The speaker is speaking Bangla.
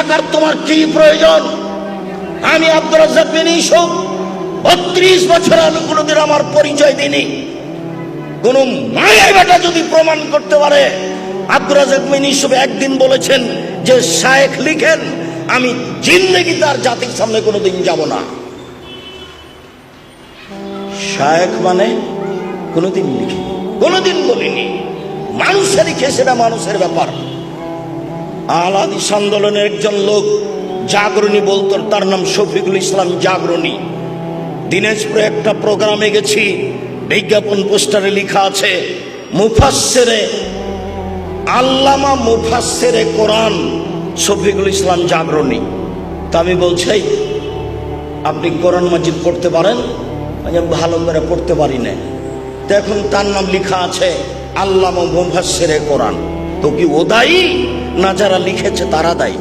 থাকার তোমার কি প্রয়োজন? আমি আব্দুর রাজ্জাক বিন ইউসুফ ৩২ বছর আমি কোনোদিন আমার পরিচয় দিইনি। কোন মায়ের বেটা যদি প্রমাণ করতে পারে, আব্দুর রাজ্জাক বিন ইউসুফ একদিন বলেছেন যে শায়েখ লিখেন, আমি জিন্দেগি তার জাতির সামনে কোনোদিন যাব না। শায়েখ মানে কোনোদিন লিখি, কোনোদিন বলিনি। মানুষের লিখে, সেটা মানুষের ব্যাপার। আল হাদিস আন্দোলনের একজন লোক জাগরণী বলতো, তার নাম শফিকুল ইসলাম জাগরণী। দিনাজপুরে একটা প্রোগ্রামে গেছি, বিজ্ঞাপন পোস্টারে লেখা আছে মুফাসসিরে আল্লামা মুফাসসিরে কোরআন শফিকুল ইসলাম জাগরণী। তা আমি বলছি, আপনি কোরআন মাজিদ পড়তে পারেন? আমি ভালো করে পড়তে পারি না। তো এখন তার নাম লেখা আছে আল্লামা মুফাসসিরে কোরআন। তো কি ও দায়ী, না যারা লিখেছে তারা দায়ী?